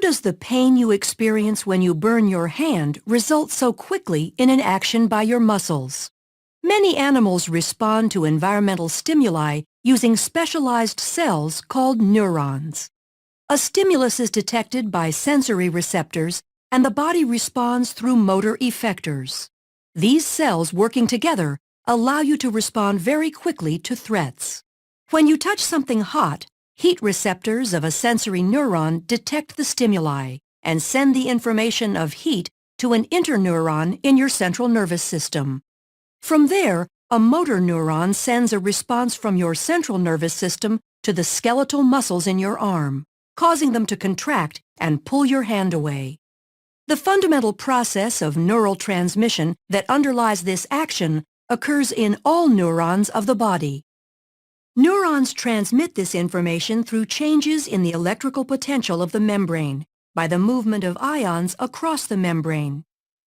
does the pain you experience when you burn your hand result so quickly in an action by your muscles? Many animals respond to environmental stimuli using specialized cells called neurons. A stimulus is detected by sensory receptors, and the body responds through motor effectors. These cells working together allow you to respond very quickly to threats. When you touch something hot, heat receptors of a sensory neuron detect the stimuli and send the information of heat to an interneuron in your central nervous system. From there, a motor neuron sends a response from your central nervous system to the skeletal muscles in your arm, causing them to contract and pull your hand away. The fundamental process of neural transmission that underlies this action occurs in all neurons of the body. Neurons transmit this information through changes in the electrical potential of the membrane by the movement of ions across the membrane.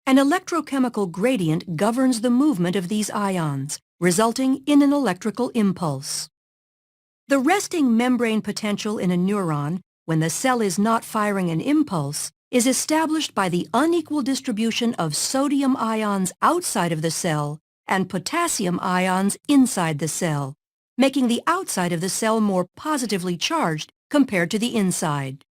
An electrochemical gradient governs the movement of these ions, resulting in an electrical impulse. The resting membrane potential in a neuron, when the cell is not firing an impulse, is established by the unequal distribution of sodium ions outside of the cell and potassium ions inside the cell, making the outside of the cell more positively charged compared to the inside.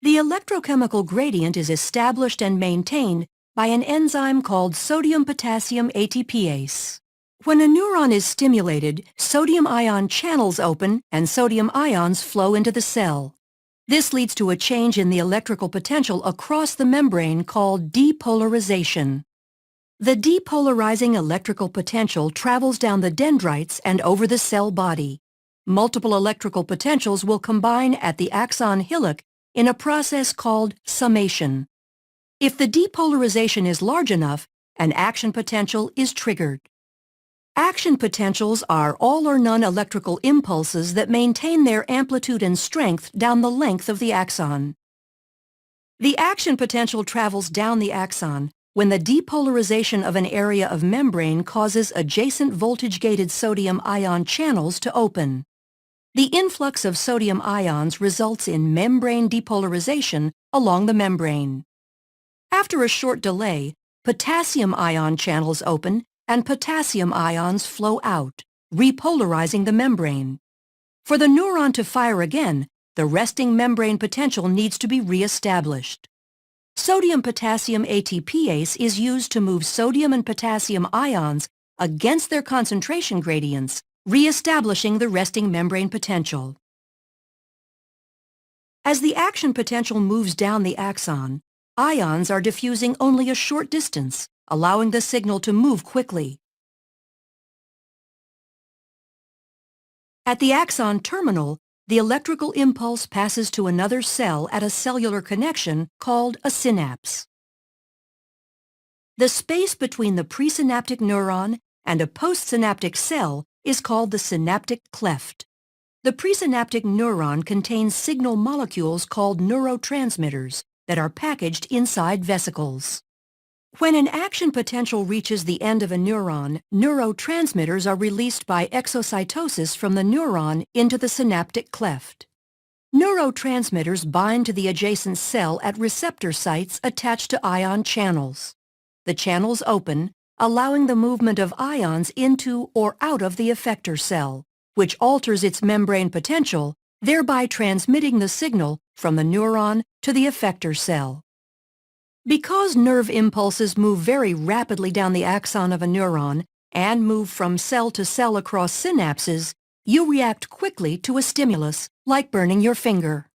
The electrochemical gradient is established and maintained by an enzyme called sodium-potassium ATPase. When a neuron is stimulated, sodium ion channels open and sodium ions flow into the cell. This leads to a change in the electrical potential across the membrane called depolarization. The depolarizing electrical potential travels down the dendrites and over the cell body. Multiple electrical potentials will combine at the axon hillock in a process called summation. If the depolarization is large enough, an action potential is triggered. Action potentials are all or none electrical impulses that maintain their amplitude and strength down the length of the axon. The action potential travels down the axon when the depolarization of an area of membrane causes adjacent voltage-gated sodium ion channels to open. The influx of sodium ions results in membrane depolarization along the membrane. After a short delay, potassium ion channels open and potassium ions flow out, repolarizing the membrane. For the neuron to fire again, the resting membrane potential needs to be re-established. Sodium-potassium ATPase is used to move sodium and potassium ions against their concentration gradients, re-establishing the resting membrane potential. As the action potential moves down the axon, ions are diffusing only a short distance, allowing the signal to move quickly. At the axon terminal, the electrical impulse passes to another cell at a cellular connection called a synapse. The space between the presynaptic neuron and a postsynaptic cell is called the synaptic cleft. The presynaptic neuron contains signal molecules called neurotransmitters that are packaged inside vesicles. When an action potential reaches the end of a neuron, neurotransmitters are released by exocytosis from the neuron into the synaptic cleft. Neurotransmitters bind to the adjacent cell at receptor sites attached to ion channels. The channels open, allowing the movement of ions into or out of the effector cell, which alters its membrane potential, thereby transmitting the signal from the neuron to the effector cell. Because nerve impulses move very rapidly down the axon of a neuron and move from cell to cell across synapses, you react quickly to a stimulus, like burning your finger.